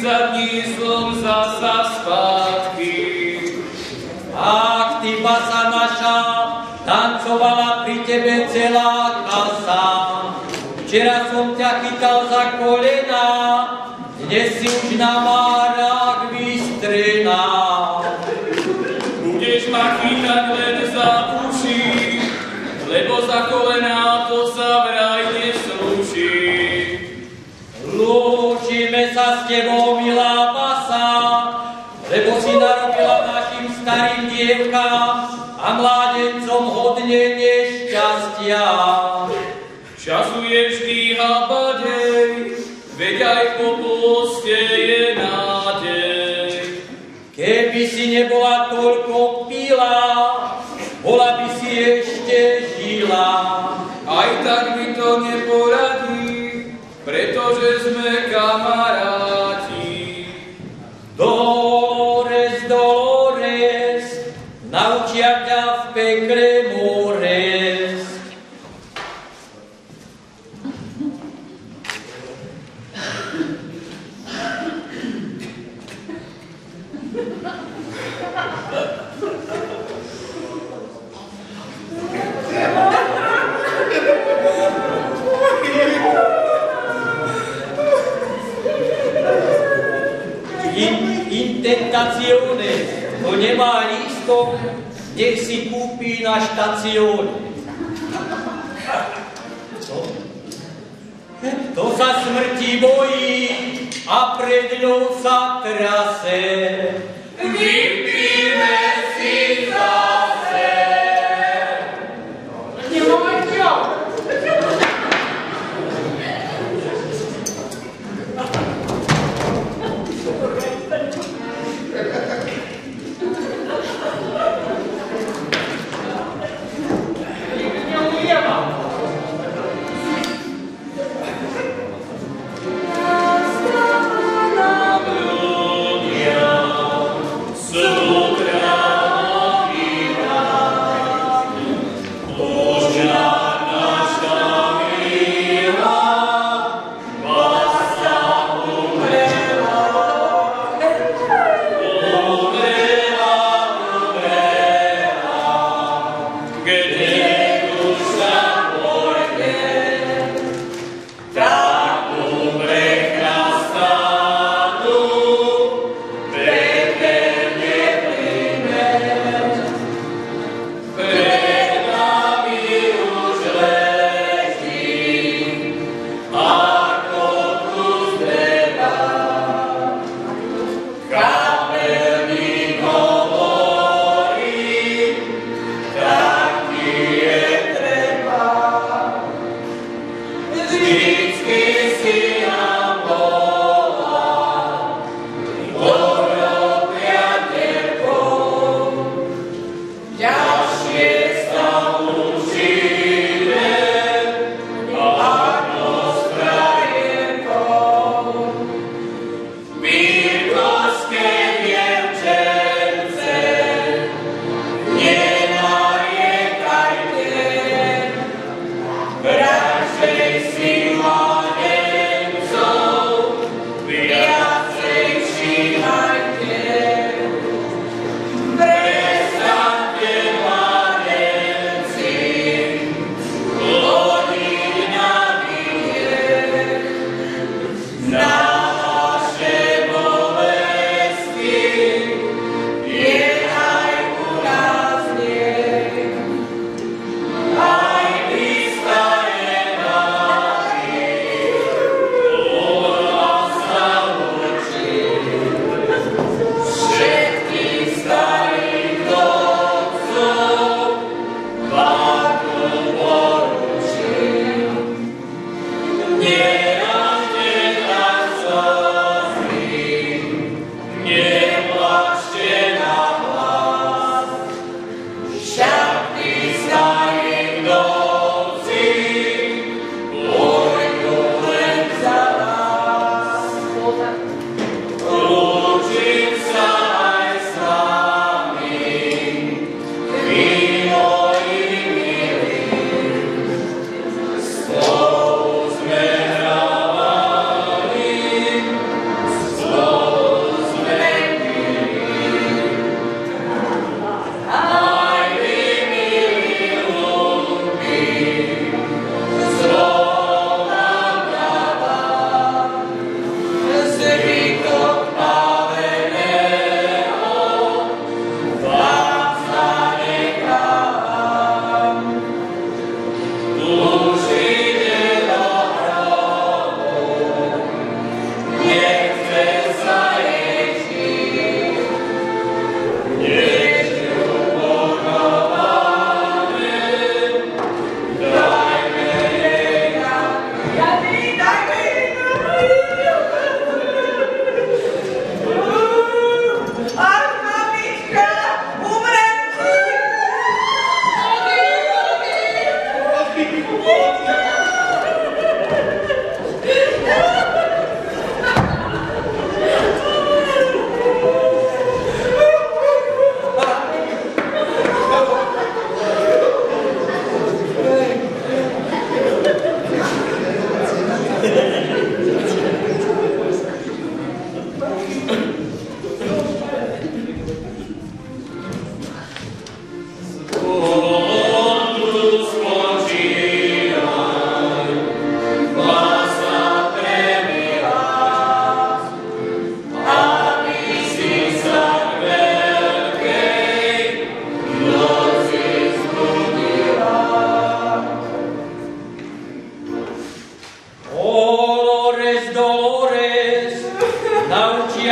dní som zasa zpátky. Ach, ty basa naša, tancovala pri tebe celá klasa. Včera som ťa chytal za kolena, dnes si už na márach vystrená. Budeš ma chytať len za uši, lebo za kolená to sa vraj neslúši. Lúčime sa s tebou, milá basa, lebo si narobila našim starým dievkám a mládencom hodne nešťastia. Času je vždy habadej, veď aj po poste je nádej. Keby si nebola toľko pila, bola by si ešte žila. Aj tak mi to neporadí, pretože sme kamaráti. Dolores, Dolores, naučia ťa v pekle mores. Intentaciones, to nemá lístok, nech si kúpi na štacione. To sa smrti bojí a pred ňou sa trase. Vypíme si zase.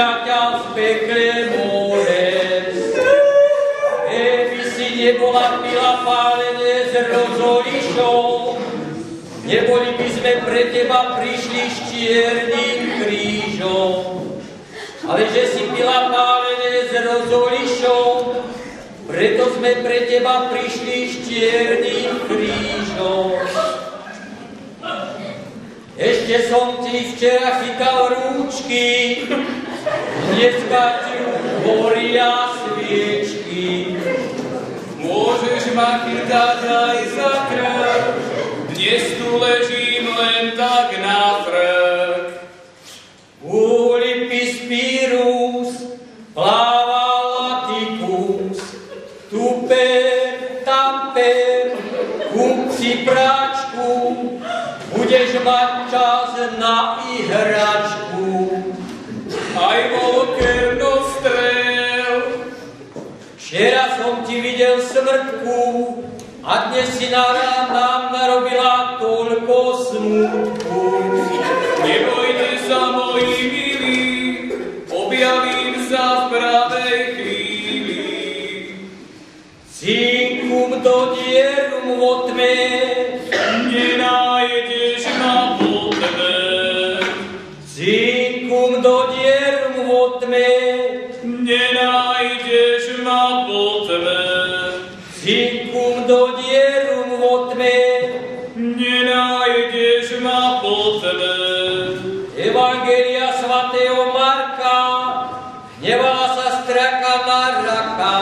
ja ťa v pekle molem. Keby si nebola pila pálené zrno s olišou, neboli by sme pre teba prišli s čiernym krížom. Ale že si pila pálené zrno s olišou, preto sme pre teba prišli s čiernym krížom. Ešte som ti včera chytal rúčky, dneska ti už horia sviečky. Môžeš ma chytať aj za krk, dnes tu ležím len tak na frk. Ulipis Pyrrhus, plával Atticus, tuper, tamper, kúp si práčku, budeš mať čas na ihračku. Aj Volker nostrel. Včera som ti videl smrtku a dnes si nám narobila toľko smutku. Nebojte sa, moji milí, objavím sa v pravej chvíli. Cinkum do dierum vo tme, nenájdeš ma po tme. Cinkum do dierum vo tme, nenájdeš ma po tme. Cinkum do dierum vo tme, nenájdeš ma po tme. Evangelia svatého Marka, hnevala sa straka na raka,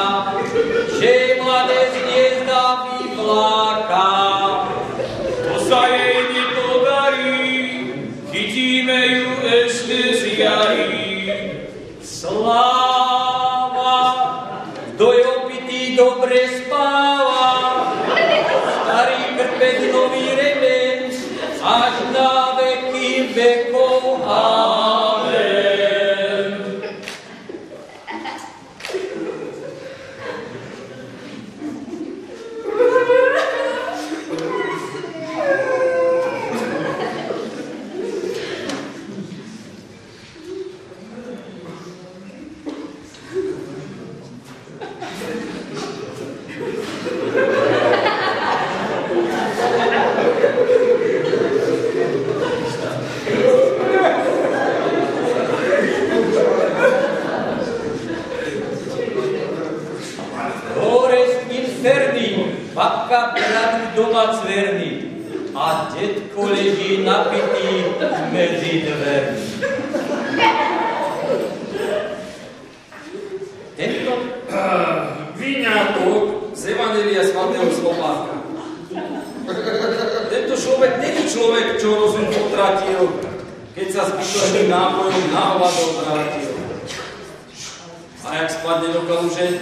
že jej mladé hniezda vyvláka. To sa jej nepodarí, chytíme ju ešte z jary. Sláva, kto je opitý, dobre spáva, starý krpec, nový remeň, až na veky vekov. Amen. Babka bradu doma cverný a detko leží napitý medzi dvermi. Tento vyňatok z Evangelia svatého Slobáka. Tento človek není človek, čo rozum potratil, keď sa zbytočným nápojom na hovado vrátil. A jak spadne do kaluže,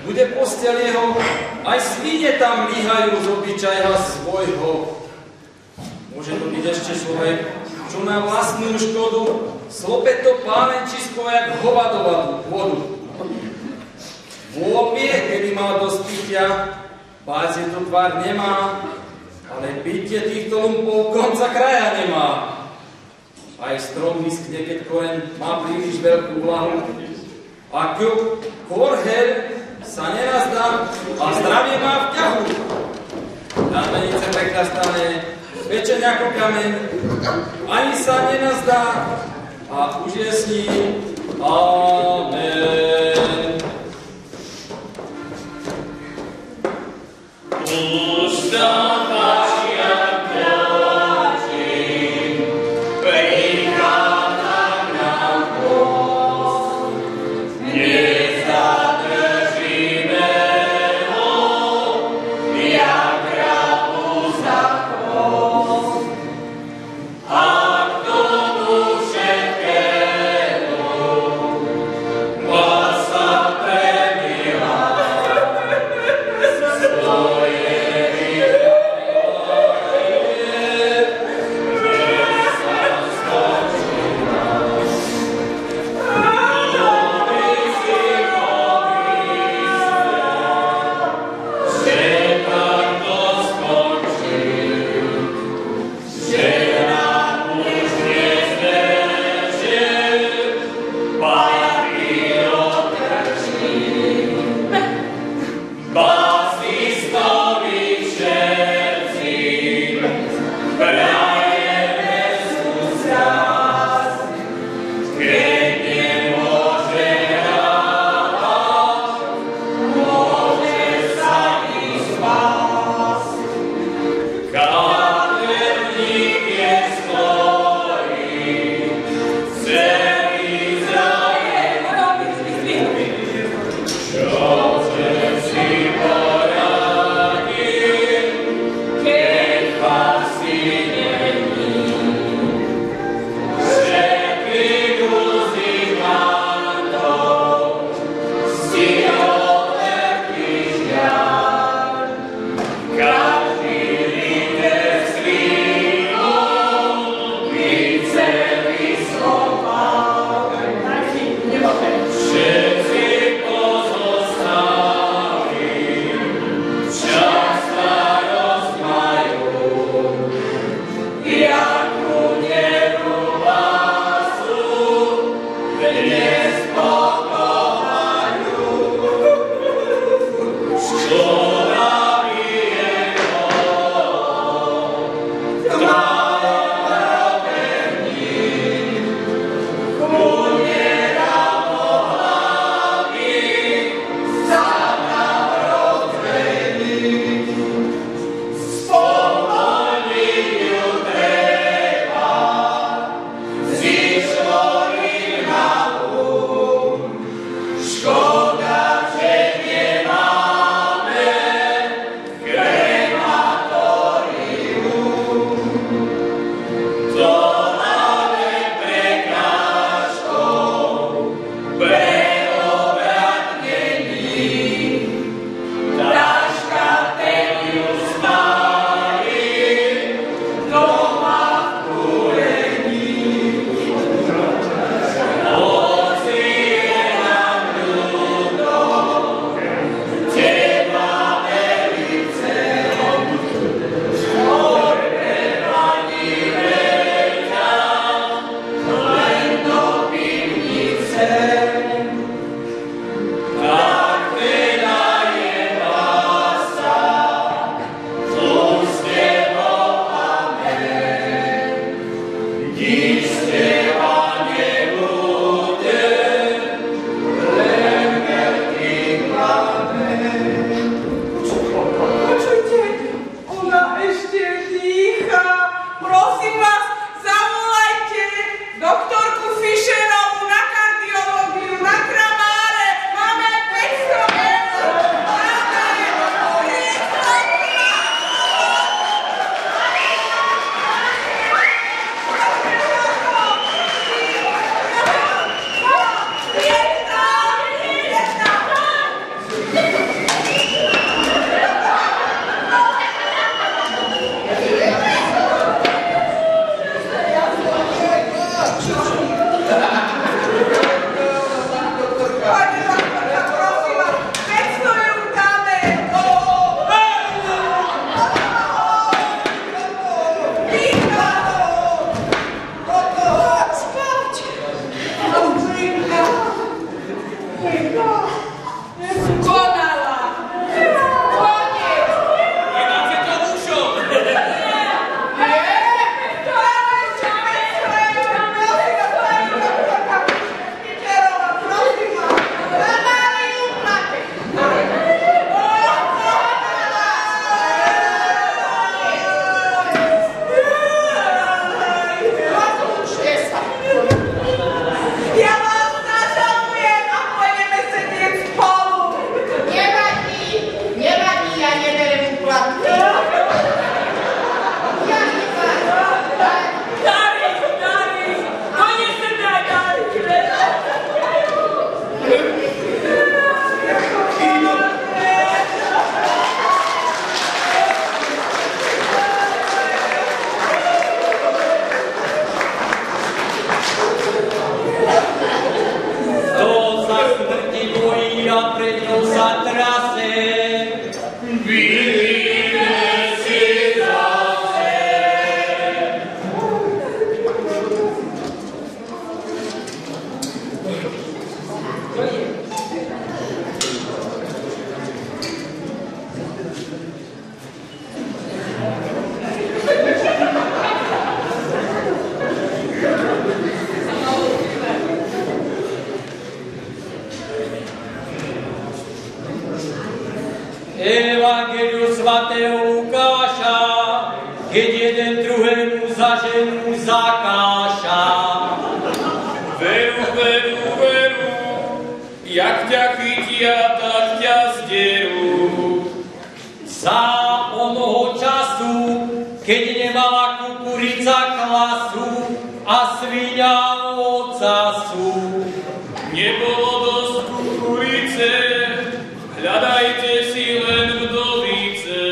bude posteľ jeho, aj svine tam líhajú z obyčaja svojho. Môže to byť ešte človek, čo má vlastnú škodu, slope to pálenčisko jak hovadovú vodu. Vôb vie, kedy má dosť pitia, bázie to tvár nemá, ale pitie týchto lumpov konca kraja nemá. Aj strom vyschne, keď koreň má príliš veľkú vlahu. A korhel sa nenazdá a zdravie má v ťahu. Na menice pekla stane, pečeň ako kameň, ani sa nenazdá a už je s ním. Amen. Každý líder slíbol ženu zakáša. Veru, veru, veru, jak ťa chytia, tak ťa zderú. Za onoho času, keď nemala kukurica klasu a sviňa ocasu. Nebolo dosť kukurice, hľadajte si len vdovice.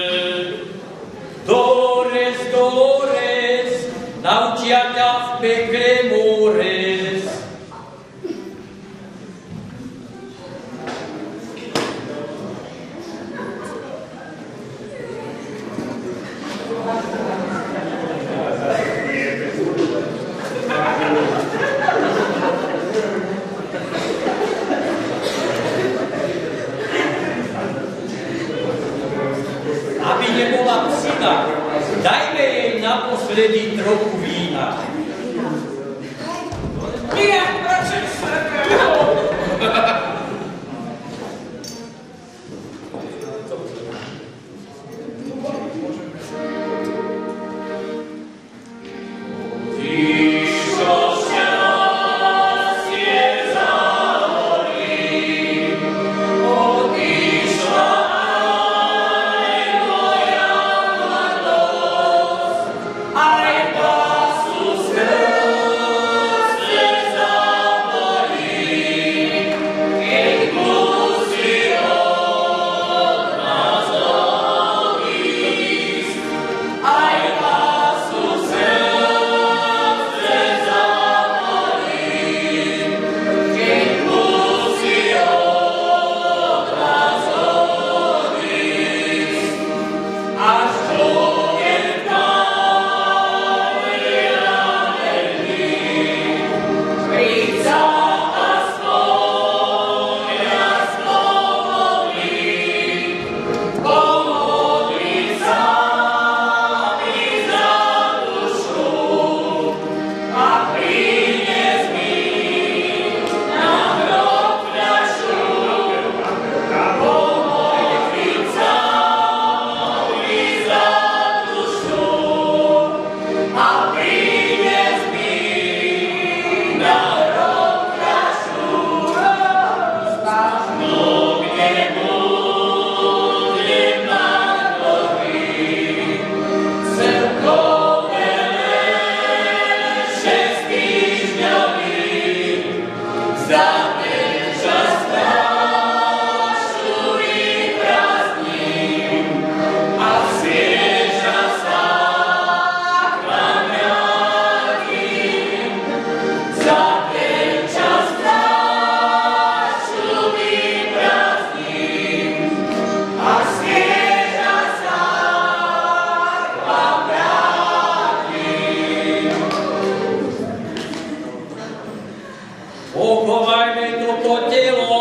Dolores, Dolores, naučia ťa v pekle mores. Aby nebola psina, dajme jej naposledy trochu vína. Ja, praček srdého! Pochovajme toto telo,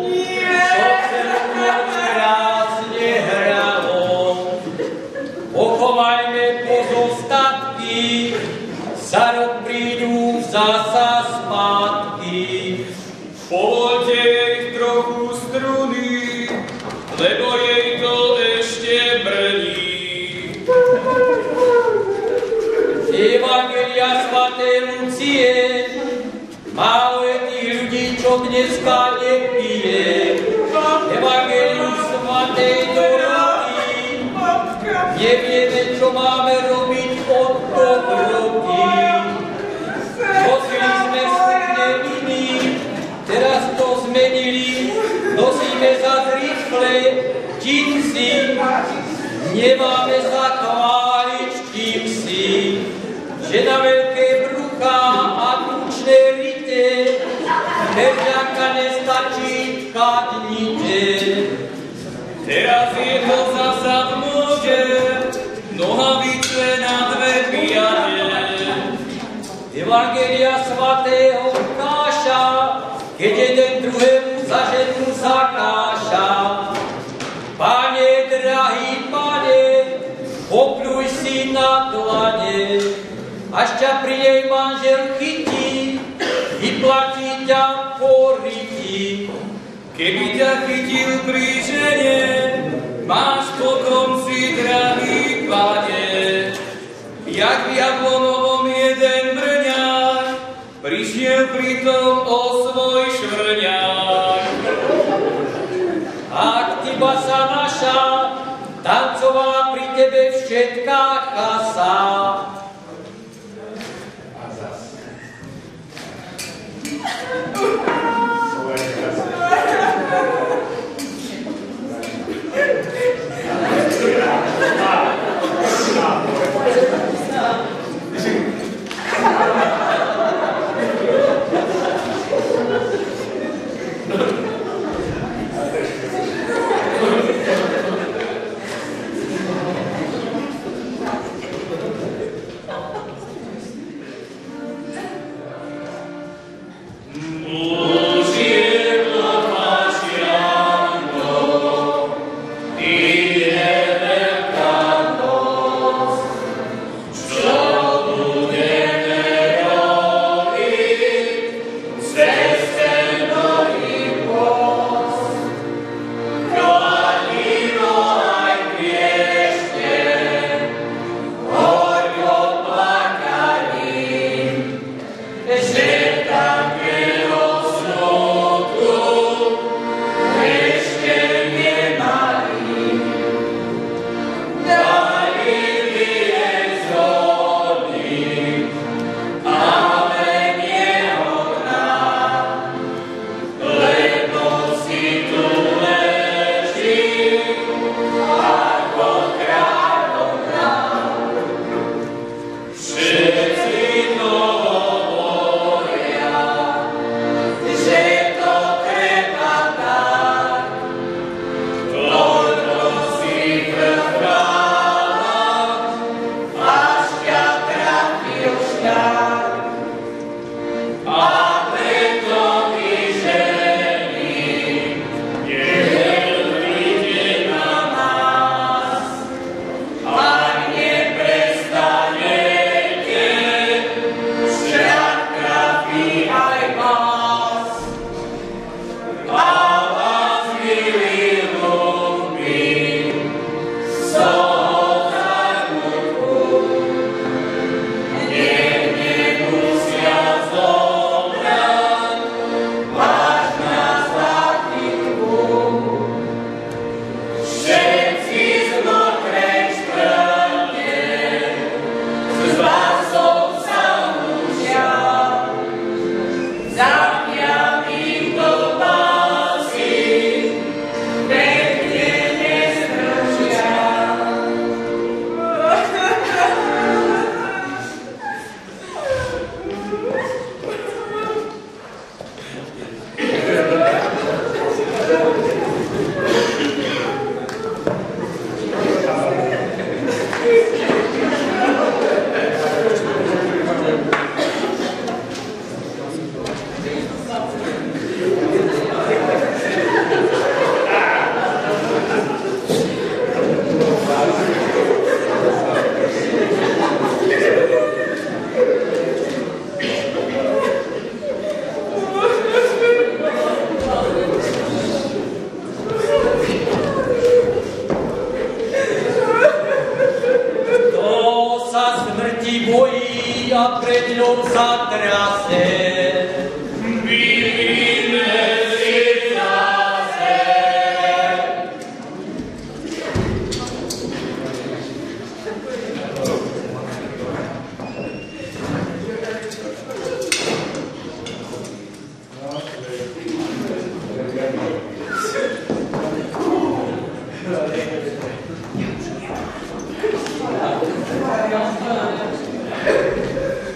čo celú noc krásne hralo. Pochovajme pozostatky, za rok prídu zasa spátky. Povoľte jej trochu struny, lebo jej to ešte brní. Evangelia svätej Lucie, málo je tých ľudí, čo dneska nepije. Evangelium svätej Doroty, nevieme, čo máme robiť od dobroty. Nosili sme sukne viny, teraz to zmenili, nosíme zas rýchle džínsy. Nemáme sa chváliť čím si, že na veľké bruchá a tučné rite Berďanka nestačí tkadnite. Teraz je to zasa v móde, nohavice na dve piate. Evangelia svätého Lukáša, keď jeden druhému za ženu zakáša. Pane, drahý Pane, popľuj si na dlane, až ťa pri nej manžel chytí, vyplatí ťa po ryti. Keby ťa chytil pri žene, máš po konci, drahý Pane, jak v Jablonovom prišiel pritom o svoj švrňák. Ak ty basa naša, tancová pri tebe všetká chasa.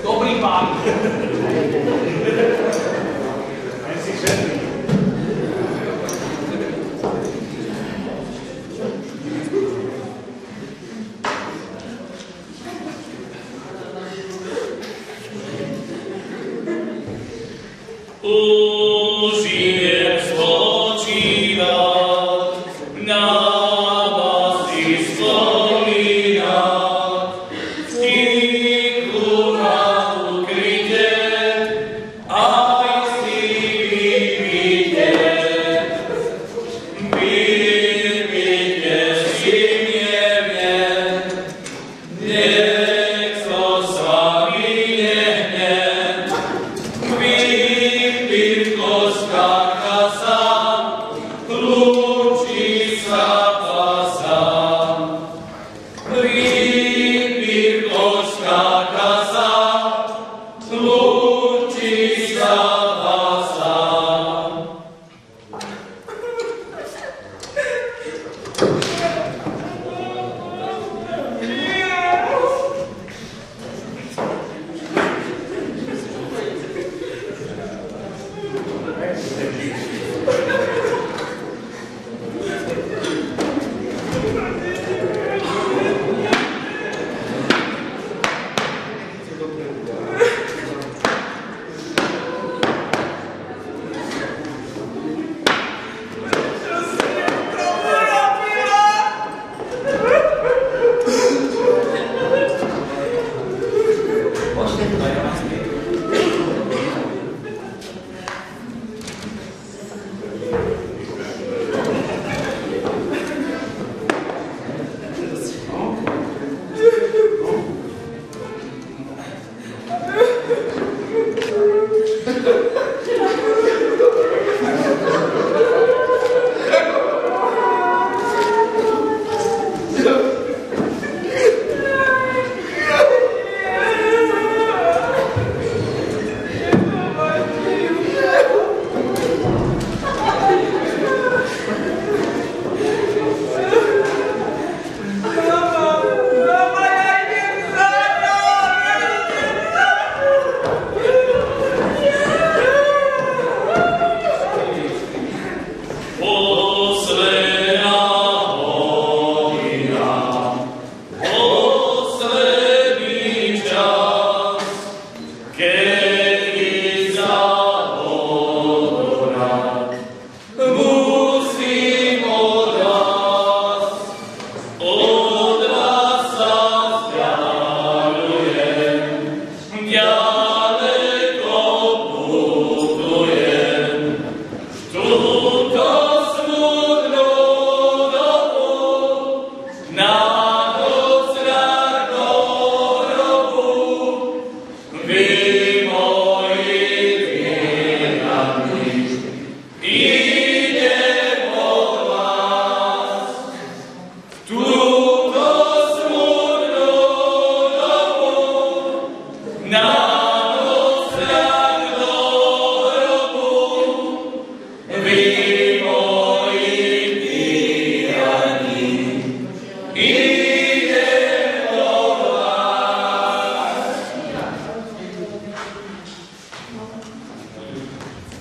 Dobrý pán. Už je spočívať na vasi spomínať, v tichu na ukryte, aj si vypite. Vypite si mierne, nech so s vami nehne,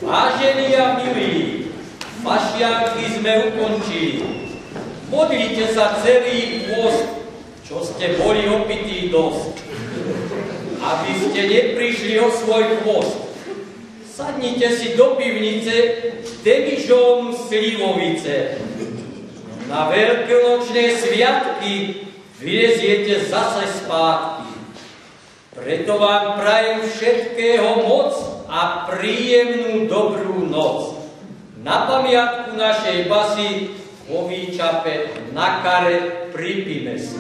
Vážení a milí, mašiánky sme ukončili. Modlite sa celý pôst, čo ste boli opití dosť. Aby ste neprišli o svoj pôst. Sadnite si do pivnice demižom slivovice. Na veľkonočné sviatky vyleziete zase spátky. Preto vám prajem všetkého moc a príjemnú dobrú noc. Na pamiatku našej basy vo výčape na kare pripíme si.